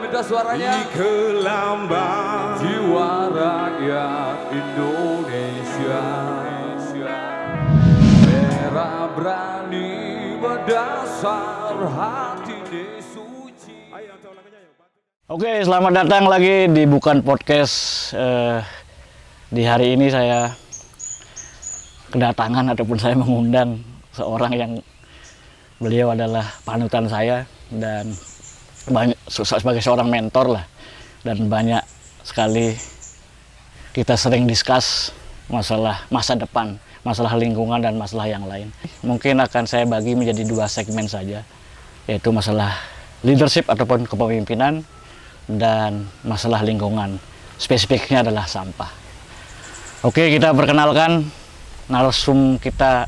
minta suaranya. Kelambang Jiwa rakyat Indonesia merah berani berdasar hati suci. Oke, selamat datang lagi di Bukan Podcast. Di hari ini saya kedatangan ataupun saya mengundang seorang yang beliau adalah panutan saya dan banyak sebagai seorang mentor lah, dan banyak sekali kita sering discuss masalah masa depan, masalah lingkungan dan masalah yang lain. Mungkin akan saya bagi menjadi dua segmen saja, yaitu masalah leadership ataupun kepemimpinan dan masalah lingkungan. Spesifiknya adalah sampah. Oke, kita perkenalkan narsum kita.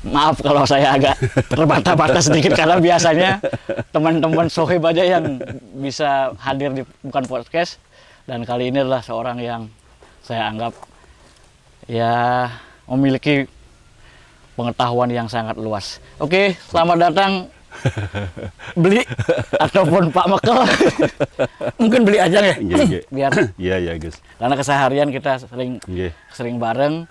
Maaf kalau saya agak terbata-bata sedikit karena biasanya teman-teman sohib aja yang bisa hadir di Bukan Podcast, dan kali ini adalah seorang yang saya anggap ya memiliki pengetahuan yang sangat luas. Oke, selamat datang Beli ataupun Pak Mekel. Mungkin Beli aja ya. Biar Iya, Gus. karena keseharian kita sering bareng.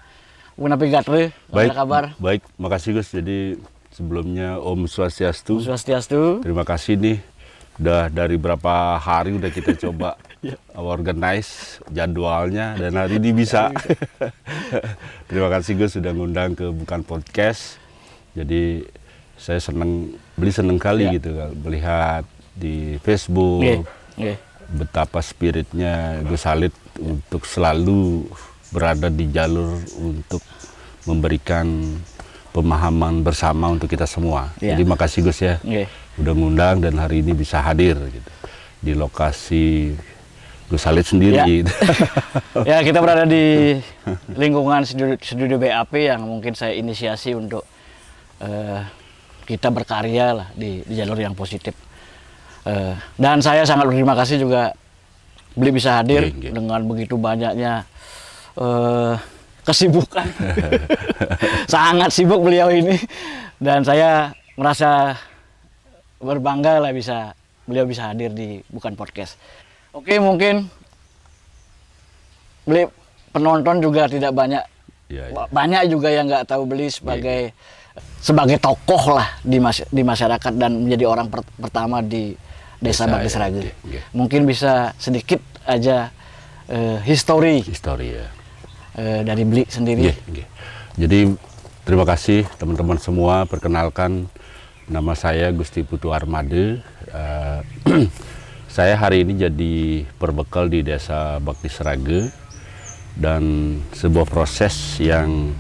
Kenapa gatre? Baik, kabar? baik, makasih Gus. Jadi sebelumnya Om Swastiastu. Swastiastu. Terima kasih nih. Udah dari berapa hari udah kita coba organize jadwalnya dan hari ini bisa. Terima kasih Gus sudah ngundang ke Bukan Podcast. Jadi saya seneng kali gitu melihat di Facebook betapa spiritnya Gus Halid untuk selalu berada di jalur untuk memberikan pemahaman bersama untuk kita semua. Jadi makasih Gus ya, udah ngundang dan hari ini bisa hadir gitu di lokasi Gus Halid sendiri. Gitu. Ya, kita berada di lingkungan studio BAP yang mungkin saya inisiasi untuk kita berkarya lah di jalur yang positif. Dan saya sangat berterima kasih juga Beli bisa hadir dengan begitu banyaknya kesibukan. Sangat sibuk beliau ini, dan saya merasa berbangga lah beliau bisa hadir di Bukan Podcast. Oke, mungkin Beli penonton juga tidak banyak, banyak juga yang nggak tahu Beli sebagai tokoh lah di masyarakat dan menjadi orang pertama di Desa Bakti Sragen. Mungkin bisa sedikit aja histori ya. Dari Beli sendiri. Jadi terima kasih teman-teman semua. Perkenalkan, nama saya Gusti Putu Armade. Saya hari ini jadi perbekal di Desa Bakti Sragen, dan sebuah proses yang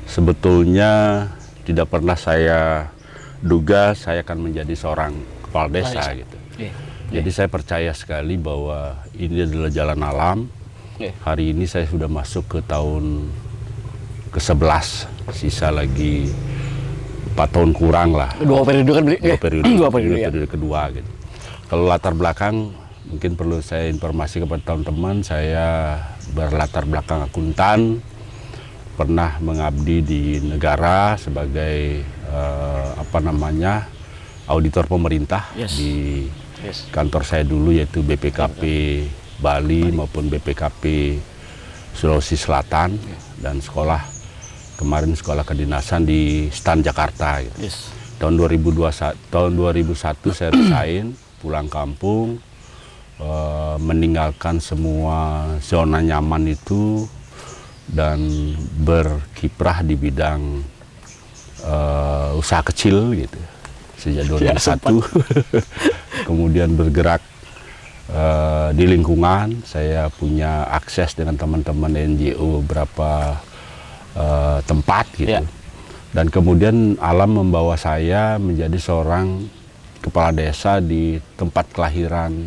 sebetulnya tidak pernah saya duga saya akan menjadi seorang kepala desa gitu. Jadi saya percaya sekali bahwa ini adalah jalan alam. Hari ini saya sudah masuk ke tahun ke-11, sisa lagi 4 tahun kurang lah. Dua periode kan Beli? Dua periode kedua gitu. Kalau latar belakang mungkin perlu saya informasi kepada teman-teman, saya berlatar belakang akuntan, pernah mengabdi di negara sebagai auditor pemerintah di kantor saya dulu, yaitu BPKP Bali maupun BPKP Sulawesi Selatan, dan sekolah kedinasan di STAN Jakarta gitu. Tahun 2001 saya resign, pulang kampung, meninggalkan semua zona nyaman itu dan berkiprah di bidang usaha kecil gitu sejak 2001. Kemudian bergerak di lingkungan. Saya punya akses dengan teman-teman NGO beberapa tempat gitu. Dan kemudian alam membawa saya menjadi seorang kepala desa di tempat kelahiran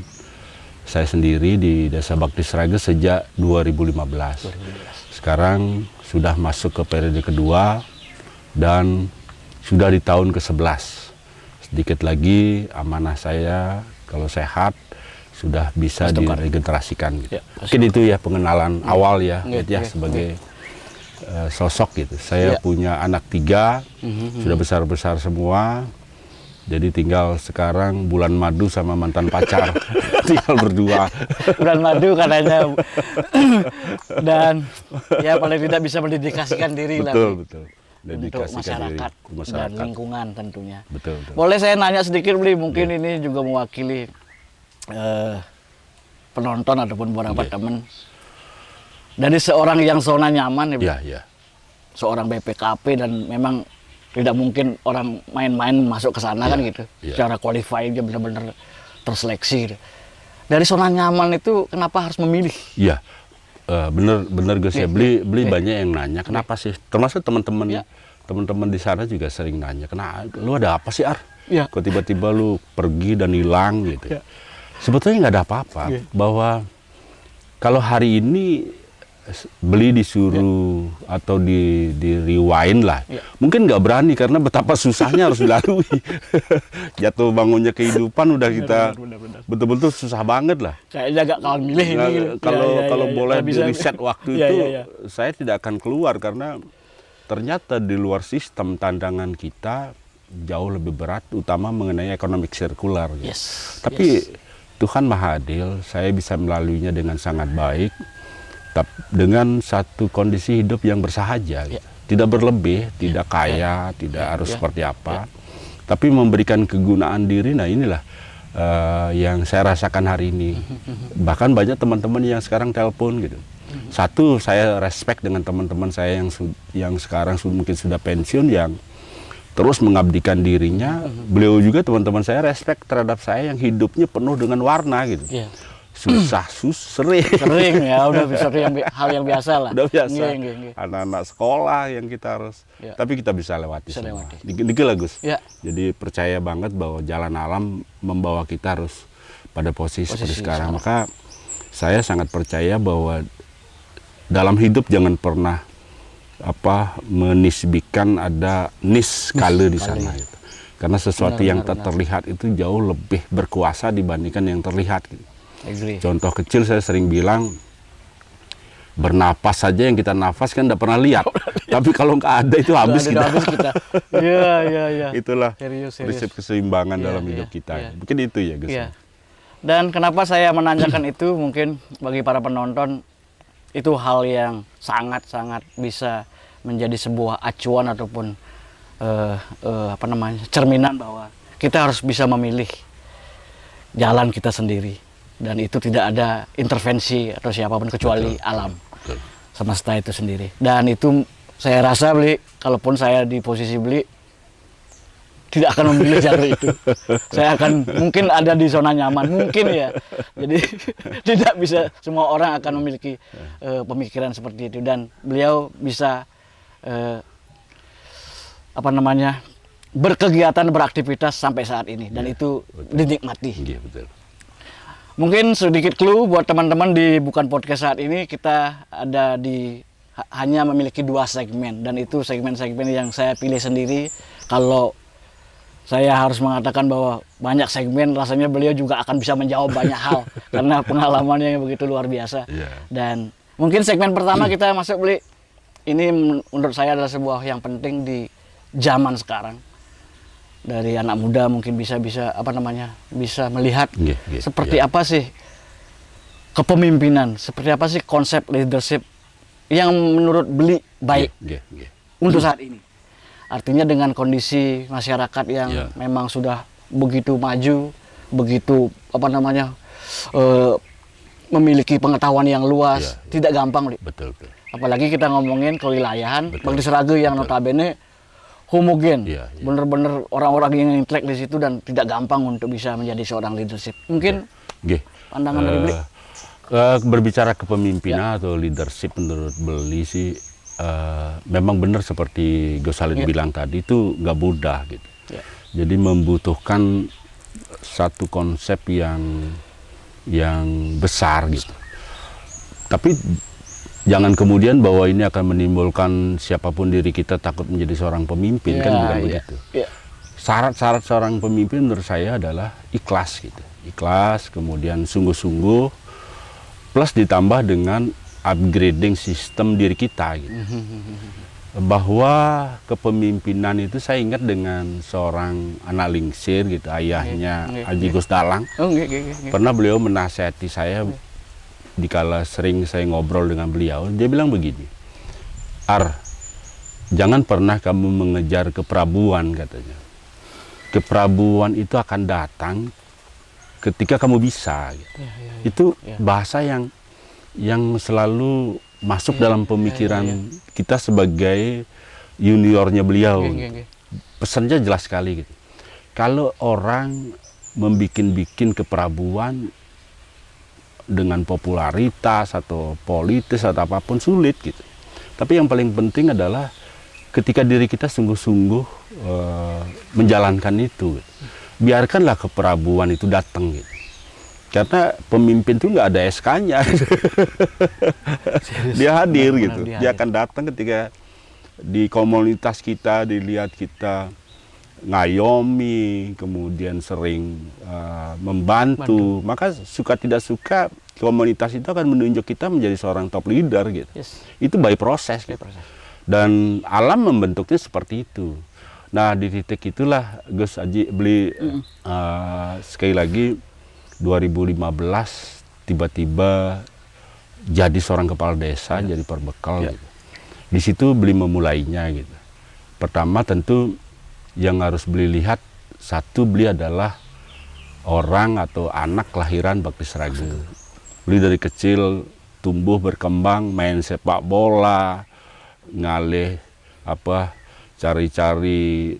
saya sendiri di Desa Bakti Sragen sejak 2015. Sekarang sudah masuk ke periode kedua dan sudah di tahun ke-11. Sedikit lagi amanah saya kalau sehat sudah bisa diregenerasikan gitu. Mungkin itu ya pengenalan awal ya, sebagai sosok gitu. Saya punya anak 3, sudah besar-besar semua, Jadi tinggal sekarang bulan madu sama mantan pacar, tinggal berdua. Bulan madu katanya. Dan ya paling tidak bisa mendedikasikan diri lah Betul, betul. untuk Dedikasikan diri masyarakat, ke masyarakat. dan lingkungan tentunya. Betul, betul. Boleh saya nanya sedikit, Bli? Mungkin ini juga mewakili penonton ataupun beberapa teman. Dari seorang yang zona nyaman, ya, Bli, Iya, iya. seorang BPKP, dan memang tidak mungkin orang main-main masuk ke sana kan gitu. iya. Secara qualifying dia benar-benar terseleksi gitu. Dari zona nyaman itu kenapa harus memilih? Iya, bener Gus ya. Beli Iya. banyak yang nanya, kenapa sih? Termasuk teman-teman Iya. teman-teman di sana juga sering nanya, kenapa lu ada apa sih Ar? Iya. Kok tiba-tiba lu pergi dan hilang gitu? Iya. Sebetulnya nggak ada apa-apa. Iya. Bahwa kalau hari ini beli disuruh atau di rewind lah, Iya. mungkin nggak berani karena betapa susahnya harus dilalui. Jatuh bangunnya kehidupan udah kita Benar. betul-betul susah banget lah. Kayaknya agak kawan milih ini. Nah, gitu. kalau boleh Nggak bisa. di reset waktu Iya, itu, iya. saya tidak akan keluar karena ternyata di luar sistem tantangan kita jauh lebih berat, utama mengenai ekonomi sirkular. Gitu. Yes. Tapi yes. Tuhan Maha Adil, saya bisa melaluinya dengan sangat baik, dengan satu kondisi hidup yang bersahaja. Gitu. Tidak berlebih, tidak kaya, tidak harus seperti apa, tapi memberikan kegunaan diri. Nah inilah yang saya rasakan hari ini. Bahkan banyak teman-teman yang sekarang telepon gitu. Satu, saya respect dengan teman-teman saya yang sekarang mungkin sudah pensiun, yang terus mengabdikan dirinya. Beliau juga, teman-teman saya, respect terhadap saya yang hidupnya penuh dengan warna gitu. Iya. Susah, sering. Sering ya, udah hal yang biasa lah. Udah biasa. Nggih. Anak-anak sekolah yang kita harus, Ya. tapi kita bisa lewati Bisa semua. lewati. Dikit lah Gus. Ya. Jadi percaya banget bahwa jalan alam membawa kita harus pada posisi seperti sekarang. Maka saya sangat percaya bahwa dalam hidup jangan pernah menisbikan ada niskala di sana gitu. Karena sesuatu yang tak terlihat itu jauh lebih berkuasa dibandingkan yang terlihat gitu. Agree. Contoh kecil, saya sering bilang, bernapas saja yang kita nafas kan tidak pernah lihat. Tapi kalau nggak ada itu habis Nggak ada, kita. habis kita. Iya. Itulah Serius. prinsip keseimbangan Iya, dalam iya, hidup kita. iya. Mungkin itu ya Gus. Iya. Dan kenapa saya menanyakan itu, mungkin bagi para penonton itu hal yang sangat-sangat bisa menjadi sebuah acuan ataupun cerminan bahwa kita harus bisa memilih jalan kita sendiri, dan itu tidak ada intervensi atau siapapun kecuali alam semesta itu sendiri. Dan itu saya rasa, Bli, kalaupun saya di posisi Bli, tidak akan memilih jalur itu. Saya akan mungkin ada di zona nyaman, mungkin ya. Jadi tidak bisa semua orang akan memiliki pemikiran seperti itu, dan beliau bisa berkegiatan, beraktivitas sampai saat ini, dan itu dinikmati. Iya, betul. Mungkin sedikit clue buat teman-teman di Bukan Podcast saat ini, kita ada hanya memiliki 2 segmen, dan itu segmen-segmen yang saya pilih sendiri. Kalau saya harus mengatakan bahwa banyak segmen, rasanya beliau juga akan bisa menjawab banyak hal karena pengalamannya yang begitu luar biasa. Yeah. Dan mungkin segmen pertama kita masuk, Bli. Ini menurut saya adalah sebuah yang penting di zaman sekarang. Dari anak muda mungkin bisa melihat seperti apa sih kepemimpinan, seperti apa sih konsep leadership yang menurut Bli baik untuk saat ini. Artinya dengan kondisi masyarakat yang memang sudah begitu maju, begitu memiliki pengetahuan yang luas, tidak gampang, Bli. Betul. Apalagi kita ngomongin kewilayahan Bang Serage yang notabene homogen, bener-bener orang-orang yang intelek di situ, dan tidak gampang untuk bisa menjadi seorang leadership. Mungkin pandangan dari Bli. Berbicara kepemimpinan atau leadership, menurut Beli sih memang benar seperti Gus Halid bilang tadi, itu nggak mudah gitu. Jadi membutuhkan satu konsep yang besar gitu. Tapi jangan kemudian bahwa ini akan menimbulkan siapapun diri kita takut menjadi seorang pemimpin, kan bukan begitu. Syarat-syarat seorang pemimpin menurut saya adalah ikhlas gitu. Ikhlas, kemudian sungguh-sungguh, plus ditambah dengan upgrading sistem diri kita gitu. bahwa kepemimpinan itu saya ingat dengan seorang anak lingsir gitu, ayahnya Haji Gus Dalang. Oh, nggih. Pernah beliau menasihati saya dikala sering saya ngobrol dengan beliau. Dia bilang begini, Ar, jangan pernah kamu mengejar keprabuan, katanya. Keprabuan itu akan datang ketika kamu bisa. Gitu. Itu bahasa yang selalu masuk dalam pemikiran kita sebagai juniornya beliau. Pesannya jelas sekali gitu. Kalau orang membikin keprabuan dengan popularitas atau politis atau apapun sulit gitu. Tapi yang paling penting adalah ketika diri kita sungguh-sungguh menjalankan itu. Gitu. Biarkanlah keprabuan itu datang gitu. Karena pemimpin itu nggak ada SK-nya. Dia hadir gitu. Dia akan datang ketika di komunitas kita dilihat kita ngayomi, kemudian sering membantu. Maka suka tidak suka komunitas itu akan menunjuk kita menjadi seorang top leader gitu. Itu by proses. Gitu. Dan alam membentuknya seperti itu. Nah di titik itulah Gus Haji beli sekali lagi 2015 tiba-tiba jadi seorang kepala desa, jadi perbekal. Gitu. Di situ beli memulainya gitu. Pertama tentu yang harus beli lihat, satu beli adalah orang atau anak kelahiran Bakti Sragen. Beli dari kecil tumbuh berkembang, main sepak bola, ngalih cari-cari,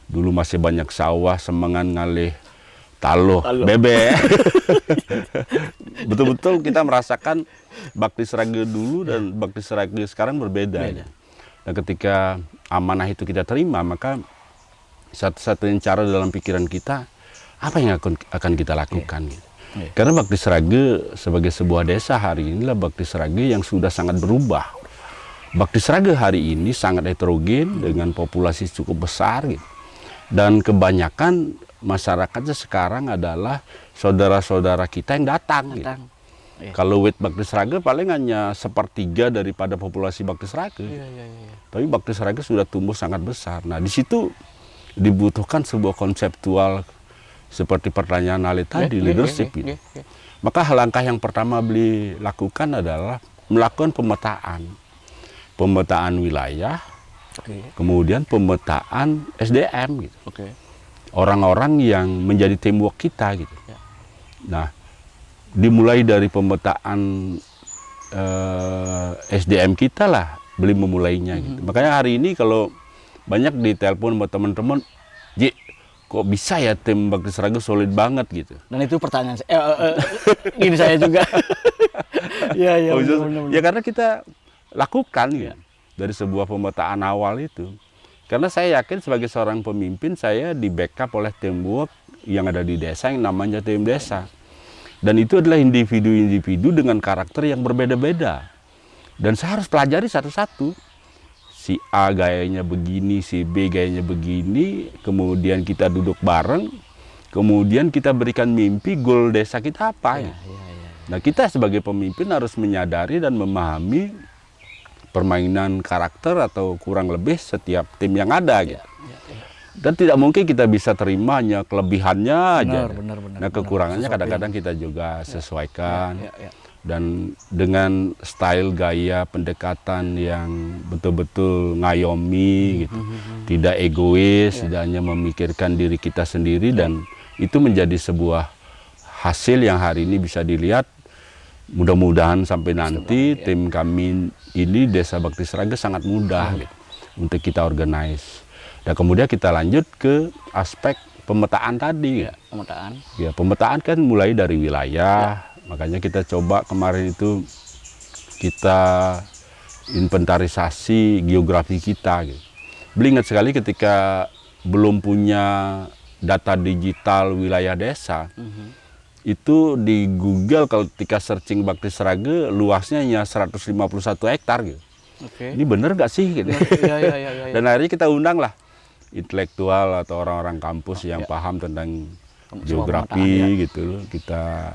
dulu masih banyak sawah, semangat ngalih taloh bebek. Betul-betul kita merasakan Bakti Sragen dulu dan Bakti Sragen sekarang berbeda. Dan ketika amanah itu kita terima, maka satu-satunya cara dalam pikiran kita, apa yang akan kita lakukan. Gitu. Karena Bakti Sragen sebagai sebuah desa hari inilah Bakti Sragen yang sudah sangat berubah. Bakti Sragen hari ini sangat heterogen dengan populasi cukup besar. Gitu. Dan kebanyakan masyarakatnya sekarang adalah saudara-saudara kita yang datang. Gitu. Kalau wit Bakti Sragen paling hanya 1/3 daripada populasi Bakti Sragen. Tapi Bakti Sragen sudah tumbuh sangat besar. Nah di situ dibutuhkan sebuah konseptual seperti pertanyaan Ali tadi, leadership. Gitu. Maka langkah yang pertama beli lakukan adalah melakukan pemetaan wilayah, kemudian pemetaan SDM. Gitu. Orang-orang yang menjadi teamwork kita gitu. Nah, dimulai dari pemetaan SDM kita lah, beli memulainya gitu. Makanya hari ini kalau banyak ditelepon sama teman-teman, Ji, kok bisa ya tim Bakti Sragen solid banget gitu. Dan itu pertanyaan saya, gini saya juga. Benar. Ya karena kita lakukan gitu, dari sebuah pemetaan awal itu. Karena saya yakin sebagai seorang pemimpin, saya di backup oleh teamwork yang ada di desa yang namanya tim desa. Dan itu adalah individu-individu dengan karakter yang berbeda-beda. Dan saya harus pelajari satu-satu. Si A gayanya begini, si B gayanya begini, kemudian kita duduk bareng, kemudian kita berikan mimpi, goal desa kita apa. Nah kita sebagai pemimpin harus menyadari dan memahami permainan karakter atau kurang lebih setiap tim yang ada gitu. Dan tidak mungkin kita bisa terima hanya kelebihannya aja. Benar, nah kekurangannya kadang-kadang kita juga sesuaikan. Dan dengan style gaya pendekatan yang betul-betul ngayomi gitu. Tidak egois, tidak hanya memikirkan diri kita sendiri, dan itu menjadi sebuah hasil yang hari ini bisa dilihat. Mudah-mudahan sampai nanti tim kami ini Desa Bakti Sragen sangat mudah gitu, untuk kita organize. Dan kemudian kita lanjut ke aspek pemetaan tadi. Pemetaan kan mulai dari wilayah. Makanya kita coba kemarin itu kita inventarisasi geografi kita. Gitu. Beli ingat sekali ketika belum punya data digital wilayah desa. Itu di Google kalau ketika searching Bakti Sragen luasnya hanya 151 hektar gitu. Ini bener nggak sih gitu. Dan akhirnya kita undang lah intelektual atau orang-orang kampus yang paham tentang geografi gitu. Kita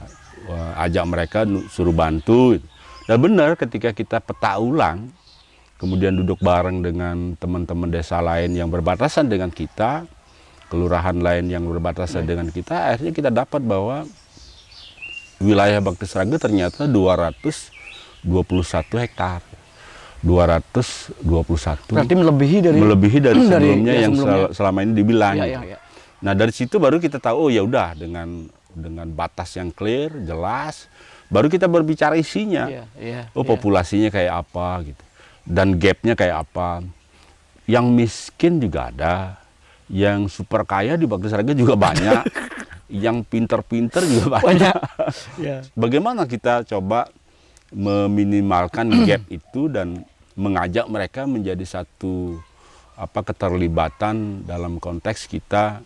ajak mereka suruh bantu gitu. Dan benar ketika kita peta ulang, kemudian duduk bareng dengan teman-teman desa lain yang berbatasan dengan kita, kelurahan lain yang berbatasan dengan kita, akhirnya kita dapat bahwa wilayah Bakti Sraga ternyata 221 hektar. 221. Berarti melebihi dari sebelumnya yang sebelumnya. selama ini dibilang. Ya, gitu. ya, ya. Nah, dari situ baru kita tahu, oh ya udah, dengan batas yang clear, jelas, baru kita berbicara isinya. Iya, iya, Oh, iya. populasinya kayak apa gitu. Dan gapnya kayak apa. Yang miskin juga ada, yang super kaya di Bakti Sraga juga banyak, yang pinter-pinter juga banyak. Ya. Bagaimana kita coba meminimalkan gap itu dan mengajak mereka menjadi satu keterlibatan dalam konteks kita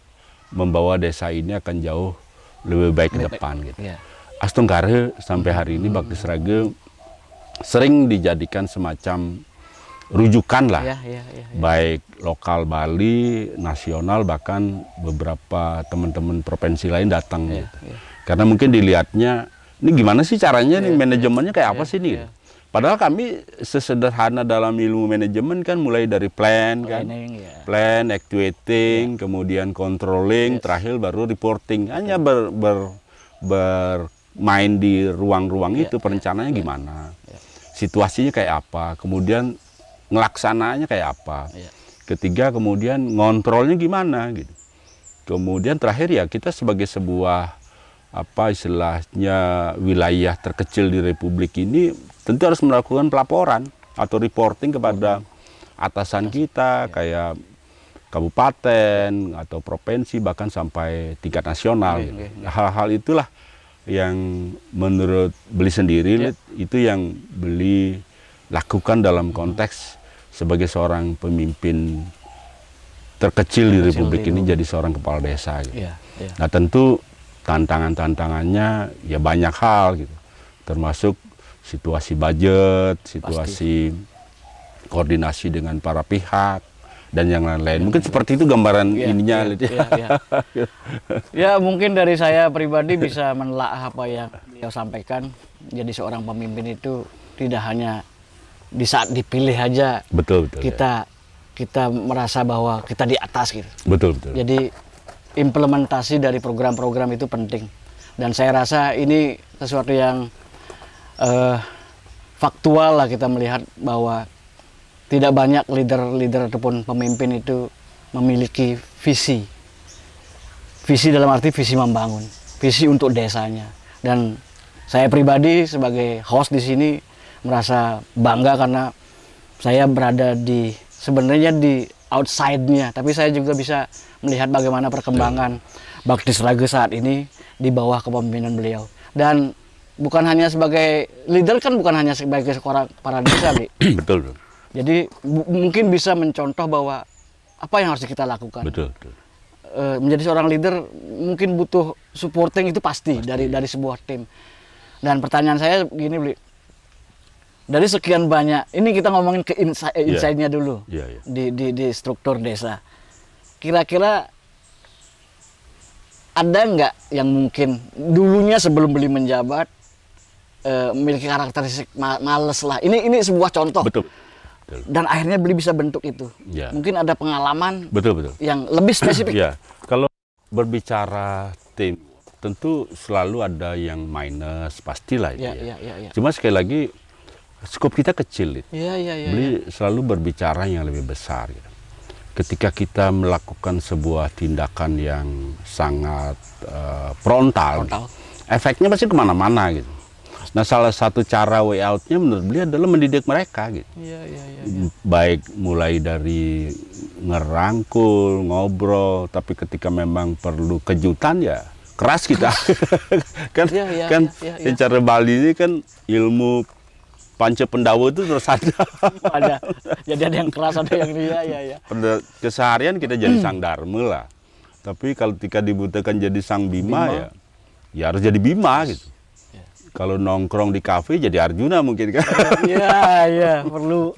membawa desa ini akan jauh lebih baik ke depan gitu. Ya. Astungkare sampai hari ini Bakti Sraga sering dijadikan semacam rujukan lah, Ya, ya, ya, ya. baik lokal Bali, nasional, bahkan beberapa teman-teman provinsi lain datang Ya, gitu. ya. Karena mungkin dilihatnya ini gimana sih caranya nih, manajemennya kayak apa sih nih? ya. Padahal kami sesederhana dalam ilmu manajemen kan, mulai dari plan kan, Planning, ya. plan, actuating, kemudian controlling, terakhir baru reporting. Hanya bermain di ruang-ruang itu, perencanaannya gimana, situasinya kayak apa, kemudian ngelaksanaannya kayak apa. Ya. Ketiga, kemudian ngontrolnya gimana gitu. Kemudian terakhir ya kita sebagai sebuah istilahnya wilayah terkecil di Republik ini tentu harus melakukan pelaporan atau reporting kepada atasan kita, kayak kabupaten atau provinsi, bahkan sampai tingkat nasional. Oke, gitu. oke. Hal-hal itulah yang menurut beliau sendiri itu yang beliau lakukan dalam konteks sebagai seorang pemimpin terkecil di Republik ini, jadi seorang kepala desa gitu. Ya, ya. Nah, tentu tantangannya ya banyak hal gitu, termasuk situasi budget, situasi koordinasi dengan para pihak dan yang lain-lain. Mungkin seperti itu gambaran ininya. Ya, mungkin dari saya pribadi bisa menelaah apa yang beliau sampaikan. Jadi seorang pemimpin itu tidak hanya di saat dipilih aja Betul. kita merasa bahwa kita di atas gitu. Betul. Jadi implementasi dari program-program itu penting. Dan saya rasa ini sesuatu yang faktual lah, kita melihat bahwa tidak banyak leader ataupun pemimpin itu memiliki visi. Visi dalam arti visi membangun, visi untuk desanya. Dan saya pribadi sebagai host di sini merasa bangga karena saya berada sebenarnya di outside-nya, tapi saya juga bisa melihat bagaimana perkembangan Bakti Sraga saat ini di bawah kepemimpinan beliau. Dan bukan hanya sebagai leader, kan bukan hanya sebagai seorang para desa, Bi. Betul. Jadi mungkin bisa mencontoh bahwa apa yang harus kita lakukan. Betul. Menjadi seorang leader mungkin butuh supporting, itu pasti. Dari sebuah tim. Dan pertanyaan saya gini, Bli. Dari sekian banyak, ini kita ngomongin ke inside-nya dulu. Yeah. Di struktur desa. Kira-kira ada nggak yang mungkin dulunya sebelum beli menjabat memiliki karakteristik males lah. Ini sebuah contoh. Betul. Dan akhirnya beli bisa bentuk itu. Ya. Mungkin ada pengalaman Betul. yang lebih spesifik. Ya, kalau berbicara tim, tentu selalu ada yang minus, pastilah itu. Ya. Cuma sekali lagi, skop kita kecil. Itu. Iya. Beli selalu berbicara yang lebih besar. Gitu. Ketika kita melakukan sebuah tindakan yang sangat frontal, efeknya pasti kemana-mana gitu. Nah, salah satu cara way out-nya menurut beliau adalah mendidik mereka gitu. Iya. Baik mulai dari ngerangkul, ngobrol, tapi ketika memang perlu kejutan ya keras kita. kan cara Bali ini kan ilmu panca pendawa itu terus ada. Jadi ada yang keras, ada yang iya. Pada keseharian kita jadi sang dharma lah. Tapi kalau ketika dibutuhkan jadi sang bima. ya harus jadi bima gitu. Kalau nongkrong di kafe jadi Arjuna mungkin kan. Iya, perlu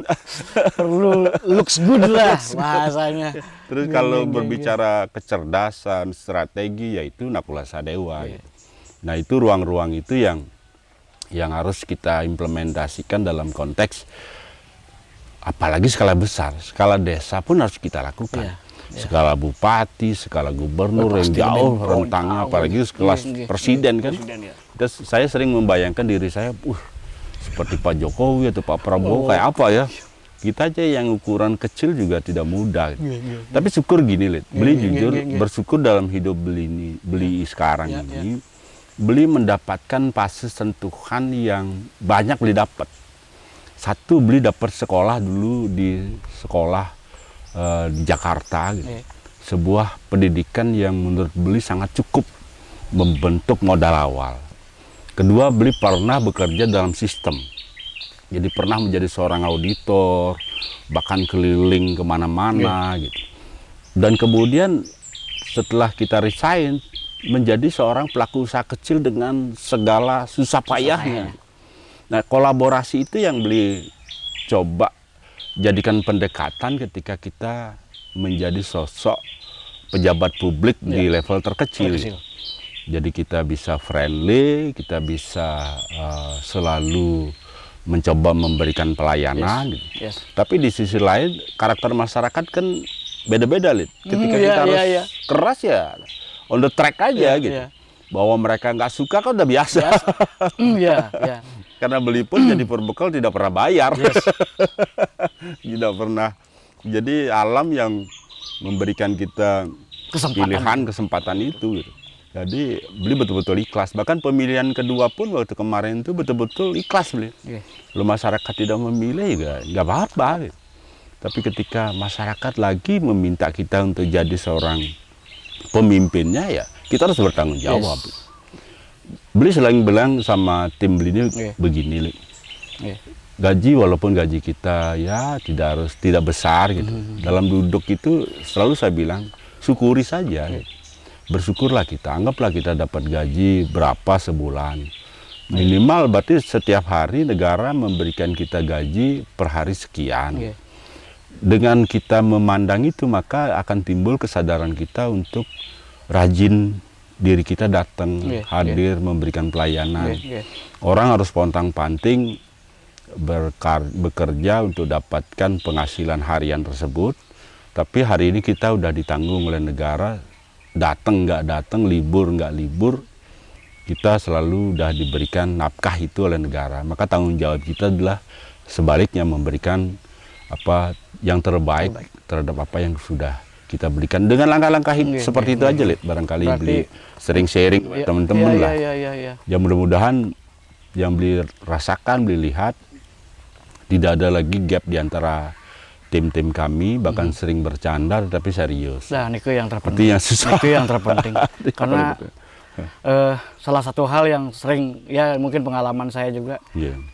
looks good lah bahasanya. Terus kalau berbicara kecerdasan, strategi, yaitu Nakula Sadewa. Gitu. Nah, itu ruang-ruang itu yang harus kita implementasikan dalam konteks apalagi skala besar, skala desa pun harus kita lakukan. Iya, iya. Skala bupati, skala gubernur yang Pasti jauh lebih rentangnya, jauh. apalagi kelas Iya, iya. presiden kan. Presiden, ya. Terus saya sering membayangkan diri saya, seperti Pak Jokowi atau Pak Prabowo kayak apa ya? Kita aja yang ukuran kecil juga tidak mudah. Gitu. Tapi syukur gini, Lid. Beli jujur bersyukur dalam hidup beli sekarang ini. Beli mendapatkan fase sentuhan yang banyak beli dapat. Satu, beli dapat sekolah dulu di sekolah di Jakarta, gitu. Sebuah pendidikan yang menurut beli sangat cukup membentuk modal awal. Kedua, beli pernah bekerja dalam sistem. Jadi pernah menjadi seorang auditor, bahkan keliling kemana-mana gitu. Dan kemudian setelah kita resign, menjadi seorang pelaku usaha kecil dengan segala susah payahnya. Nah, kolaborasi itu yang beli coba jadikan pendekatan ketika kita menjadi sosok pejabat publik di level terkecil. Jadi kita bisa friendly, kita bisa selalu mencoba memberikan pelayanan. Gitu. Tapi di sisi lain karakter masyarakat kan beda-beda, Lid. Ketika kita harus keras ya on the track aja gitu. Bahwa mereka nggak suka kan udah biasa. Karena beli pun jadi perbekal tidak pernah bayar. Tidak pernah. Jadi alam yang memberikan kita pilihan, kesempatan itu gitu. Jadi beli betul-betul ikhlas. Bahkan pemilihan kedua pun waktu kemarin itu betul-betul ikhlas beli. Kalau masyarakat tidak memilih ya nggak apa-apa. Gitu. Tapi ketika masyarakat lagi meminta kita untuk jadi seorang pemimpinnya ya kita harus bertanggung jawab. Beli selalu bilang sama tim beli ini begini, gaji walaupun gaji kita ya tidak besar gitu. Dalam duduk itu selalu saya bilang syukuri saja. Gitu. Bersyukurlah kita, anggaplah kita dapat gaji berapa sebulan. Minimal berarti setiap hari negara memberikan kita gaji per hari sekian. Dengan kita memandang itu maka akan timbul kesadaran kita untuk rajin diri kita datang, hadir, memberikan pelayanan. Orang harus pontang-panting bekerja untuk dapatkan penghasilan harian tersebut. Tapi hari ini kita udah ditanggung oleh negara. Datang nggak datang, libur nggak libur, kita selalu udah diberikan nafkah itu oleh negara. Maka tanggung jawab kita adalah sebaliknya memberikan apa yang terbaik terhadap apa yang sudah kita berikan dengan langkah-langkah seperti itu aja, Lid. Barangkali beli sering sharing teman-teman lah. Ya mudah-mudahan yang beli rasakan, beli lihat tidak ada lagi gap di antara tim-tim kami, bahkan sering bercanda tapi serius. Nah, itu yang terpenting. Itu yang terpenting. Karena salah satu hal yang sering, ya mungkin pengalaman saya juga,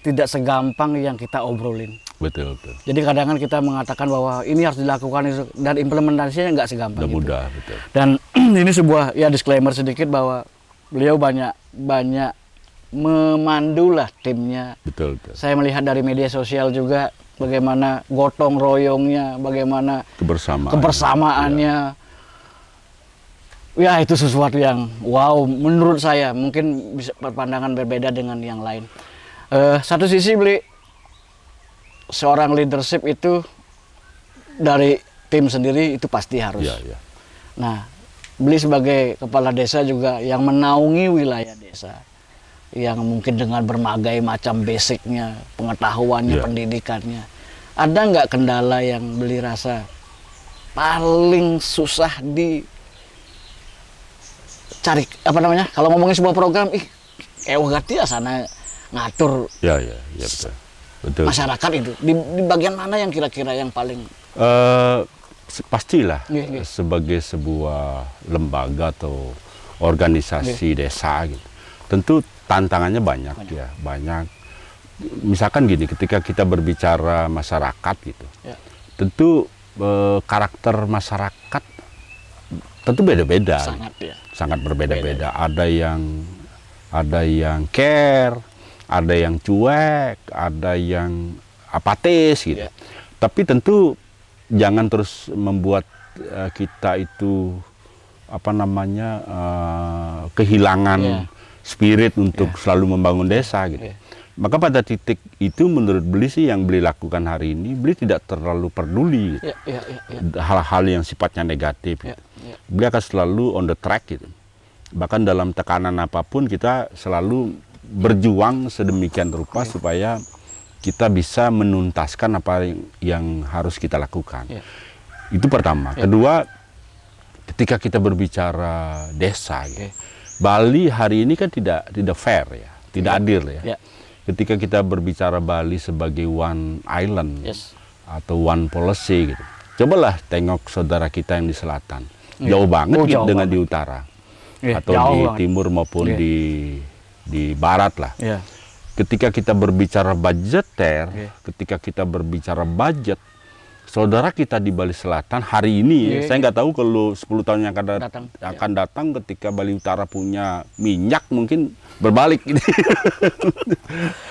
tidak segampang yang kita obrolin. Betul. Jadi kadang-kadang kita mengatakan bahwa ini harus dilakukan dan implementasinya nggak segampang gitu. Mudah, betul. Dan ini sebuah ya disclaimer sedikit bahwa beliau banyak memandu lah timnya. Betul. Saya melihat dari media sosial juga bagaimana gotong royongnya, bagaimana kebersamaannya. Ya itu sesuatu yang wow menurut saya, mungkin bisa berpandangan berbeda dengan yang lain. Satu sisi beli seorang leadership itu dari tim sendiri itu pasti harus. Nah, beli sebagai kepala desa juga yang menaungi wilayah desa, yang mungkin dengan berbagai macam basicnya, pengetahuannya, pendidikannya. Ada nggak kendala yang beli rasa paling susah dicari, apa namanya, kalau ngomongin sebuah program, ganti ya sana ngatur betul. Masyarakat itu, di bagian mana yang kira-kira yang paling? Pastilah sebagai sebuah lembaga atau organisasi desa gitu. Tentu tantangannya banyak. Banyak. Misalkan gini, ketika kita berbicara masyarakat gitu, tentu karakter masyarakat tentu beda-beda. Sangat berbeda-beda. Ada yang care, ada yang cuek, ada yang apatis gitu. Tapi tentu jangan terus membuat kita itu kehilangan spirit untuk selalu membangun desa gitu. Maka pada titik itu menurut beliau sih yang beliau lakukan hari ini, beliau tidak terlalu peduli hal-hal yang sifatnya negatif. Beliau akan selalu on the track gitu. Bahkan dalam tekanan apapun kita selalu berjuang sedemikian rupa supaya kita bisa menuntaskan apa yang harus kita lakukan. Itu pertama. Kedua, ketika kita berbicara desa, Bali hari ini kan tidak fair ya, tidak adil ya. Ketika kita berbicara Bali sebagai one island atau one policy gitu, cobalah tengok saudara kita yang di selatan, jauh banget gitu dengan di utara atau di timur maupun di barat lah. Ketika kita berbicara budgeter, ketika kita berbicara budget, saudara kita di Bali Selatan hari ini, saya nggak tahu kalau 10 tahun yang akan datang ketika Bali Utara punya minyak mungkin berbalik.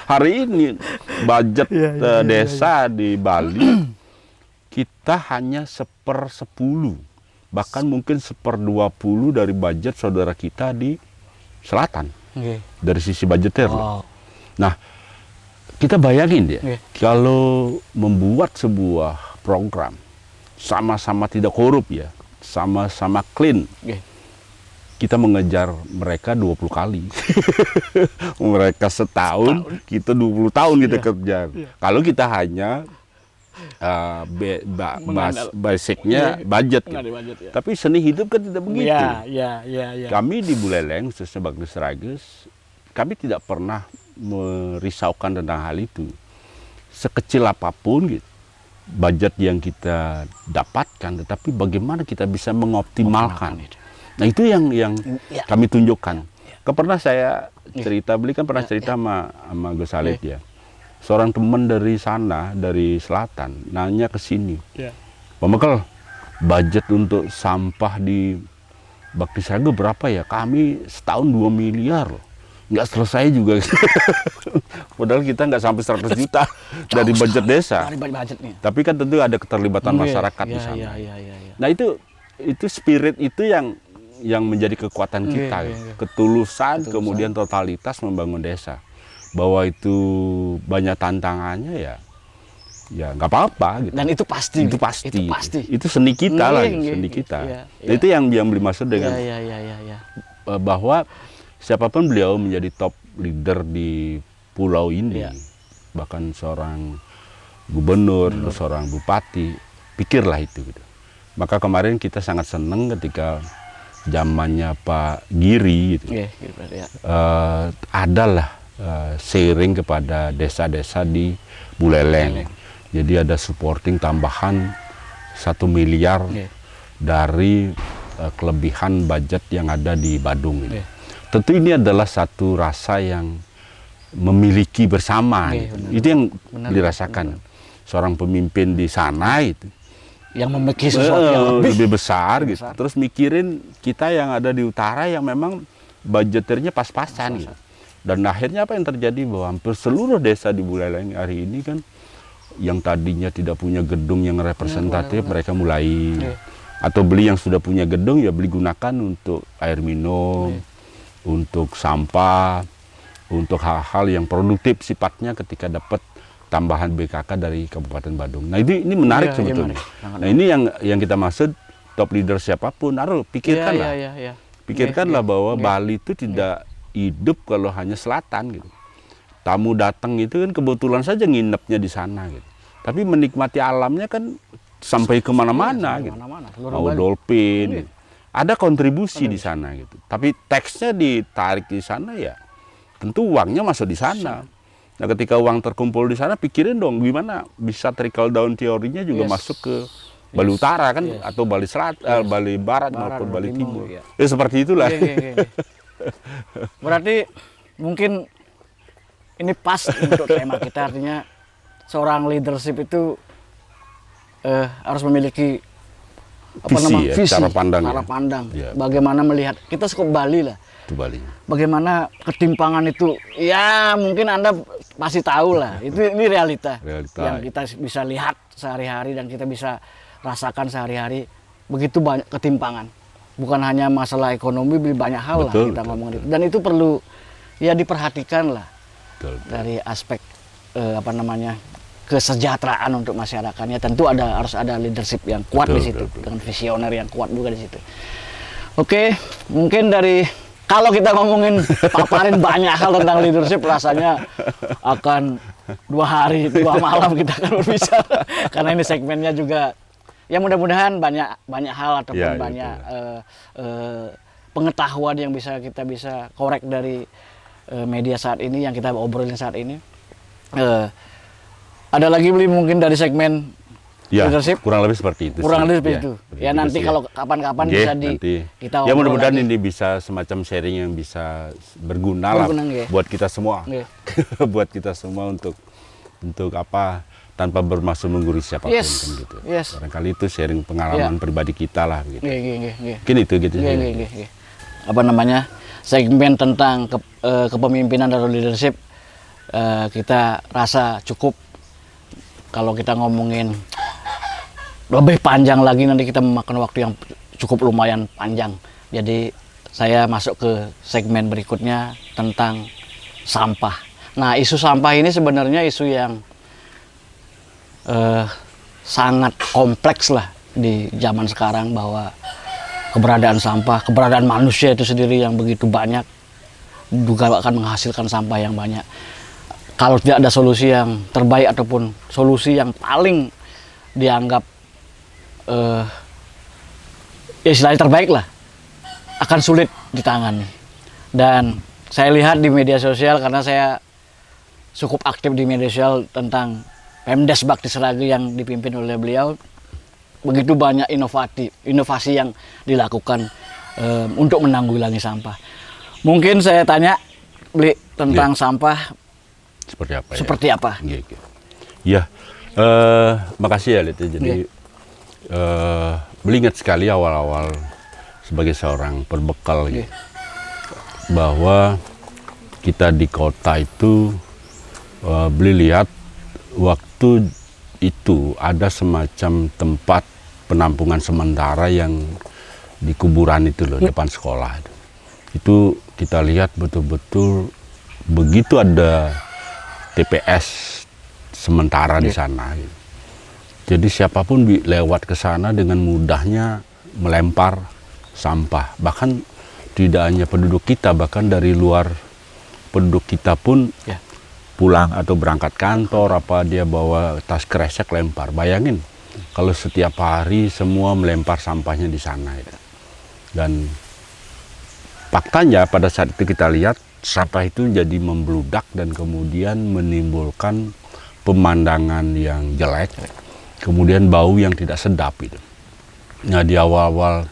Hari ini budget desa di Bali kita hanya 1/10, bahkan mungkin 1/20 dari budget saudara kita di selatan. Dari sisi budgeter. Nah, kita bayangin ya, kalau membuat sebuah program sama-sama tidak korup ya, sama-sama clean, kita mengejar mereka 20 kali. Mereka setahun, kita 20 tahun kita kejar. Kalau kita hanya basicnya budget, tapi seni hidup kan tidak begitu. Kami di Buleleng, khususnya Bagnes Rages, kami tidak pernah merisaukan tentang hal itu. Sekecil apapun gitu, budget yang kita dapatkan, tetapi bagaimana kita bisa mengoptimalkan. Nah itu yang kami tunjukkan. Pernah saya cerita, beli kan pernah cerita sama Gus Halid ya. Seorang teman dari sana, dari selatan, nanya ke sini. Pak Mekel, budget untuk sampah di Bakti Sagu berapa ya? Kami setahun 2 miliar loh. Nggak selesai juga. Padahal kita nggak sampai 100 juta dari budget desa. Tapi kan tentu ada keterlibatan masyarakat di sana. Nah itu spirit itu yang menjadi kekuatan kita. Ketulusan, kemudian totalitas membangun desa. Bahwa itu banyak tantangannya ya nggak apa-apa. Gitu. Dan itu pasti. Itu pasti. Itu seni kita lah, seni kita. Itu yang beli maksud dengan bahwa siapapun beliau menjadi top leader di pulau ini, bahkan seorang gubernur, seorang bupati, pikirlah itu. Gitu. Maka kemarin kita sangat senang ketika zamannya Pak Giri, gitu, adalah sharing kepada desa-desa di Buleleng. Jadi ada supporting tambahan 1 miliar dari kelebihan budget yang ada di Badung. Gitu. Tentu ini adalah satu rasa yang memiliki bersama. Itu yang dirasakan seorang pemimpin di sana itu. Yang memiliki sesuatu yang lebih besar gitu. Terus mikirin kita yang ada di utara yang memang budgeternya pas-pasan gitu. Dan akhirnya apa yang terjadi bahwa hampir seluruh desa di Buleleng hari ini kan yang tadinya tidak punya gedung yang representatif mereka mulai atau beli yang sudah punya gedung ya beli gunakan untuk air minum. Untuk sampah, untuk hal-hal yang produktif sifatnya ketika dapat tambahan BKK dari Kabupaten Badung. Nah ini menarik sebetulnya. Nah ini yang kita maksud top leader siapapun, pikirkanlah, pikirkanlah bahwa Bali itu tidak hidup kalau hanya selatan gitu. Tamu datang itu kan kebetulan saja nginepnya di sana gitu. Tapi menikmati alamnya kan sampai kemana-mana gitu. Mau dolphin. Gitu. Ada kontribusi di sana gitu. Tapi teksnya ditarik di sana ya tentu uangnya masuk di sana. Nah ketika uang terkumpul di sana pikirin dong gimana bisa trickle down teorinya juga masuk ke Bali Utara kan atau Bali Selatan, Bali Barat maupun Bali Timur. Ya seperti itulah. Berarti mungkin ini pas untuk tema kita, artinya seorang leadership itu harus memiliki visi, cara pandang. Bagaimana melihat, kita cukup Bali lah. Itu Bali. Bagaimana ketimpangan itu, ya mungkin Anda pasti tahu lah. Ini realita yang kita bisa lihat sehari-hari dan kita bisa rasakan sehari-hari. Begitu banyak ketimpangan. Bukan hanya masalah ekonomi, banyak hal lah kita ngomongin itu. Dan itu perlu ya diperhatikan lah. betul. dari aspek apa namanya kesejahteraan untuk masyarakatnya, tentu harus ada leadership yang kuat Betul, di situ, betul. dengan visioner yang kuat juga di situ. Oke, mungkin kalau kita ngomongin paparin banyak hal tentang leadership, rasanya akan 2 hari 2 malam kita akan berbicara, karena ini segmennya juga ya mudah-mudahan banyak hal ataupun Ya, banyak pengetahuan yang kita bisa korek dari media saat ini yang kita obrolin saat ini. Ada lagi mungkin dari segmen Ya, leadership? kurang lebih seperti itu. Kurang sih. lebih seperti itu. Ya begitu nanti sih, kalau kapan-kapan Nggih, bisa nanti. kita Ya obrol mudah-mudahan lagi. ini bisa semacam sharing yang bisa berguna lah Berguna, nggih. buat kita semua. Nggih. Buat kita semua untuk apa, tanpa bermaksud menggurui siapapun Yes, kan gitu. yes. Barangkali itu sharing pengalaman pribadi kita lah gitu. Nggih. Mungkin itu gitu. Nggih. Apa namanya? Segmen tentang kepemimpinan atau leadership kita rasa cukup. Kalau kita ngomongin lebih panjang lagi nanti kita memakan waktu yang cukup lumayan panjang. Jadi saya masuk ke segmen berikutnya tentang sampah. Nah, isu sampah ini sebenarnya isu yang sangat kompleks lah di zaman sekarang, bahwa keberadaan sampah, keberadaan manusia itu sendiri yang begitu banyak juga akan menghasilkan sampah yang banyak. Kalau tidak ada solusi yang terbaik ataupun solusi yang paling dianggap istilahnya terbaik lah, akan sulit ditangani. Dan saya lihat di media sosial, karena saya cukup aktif di media sosial tentang Pemdes Bakti Seraga yang dipimpin oleh beliau, begitu banyak inovasi yang dilakukan untuk menanggulangi sampah. Mungkin saya tanya Bli tentang sampah Seperti apa? seperti apa? Ya, makasih ya Lid. Jadi beli ingat sekali awal-awal sebagai seorang perbekal gitu, bahwa kita di kota itu beli lihat waktu itu ada semacam tempat penampungan sementara yang di kuburan itu loh, depan sekolah. Itu kita lihat betul-betul begitu ada TPS sementara di sana. Gitu. Jadi siapapun lewat ke sana dengan mudahnya melempar sampah. Bahkan tidak hanya penduduk kita, bahkan dari luar penduduk kita pun pulang atau berangkat kantor, apa dia bawa tas kresek lempar. Bayangin kalau setiap hari semua melempar sampahnya di sana. Gitu. Dan faktanya pada saat itu kita lihat sampah itu jadi membludak dan kemudian menimbulkan pemandangan yang jelek, kemudian bau yang tidak sedap itu. Nah, di awal-awal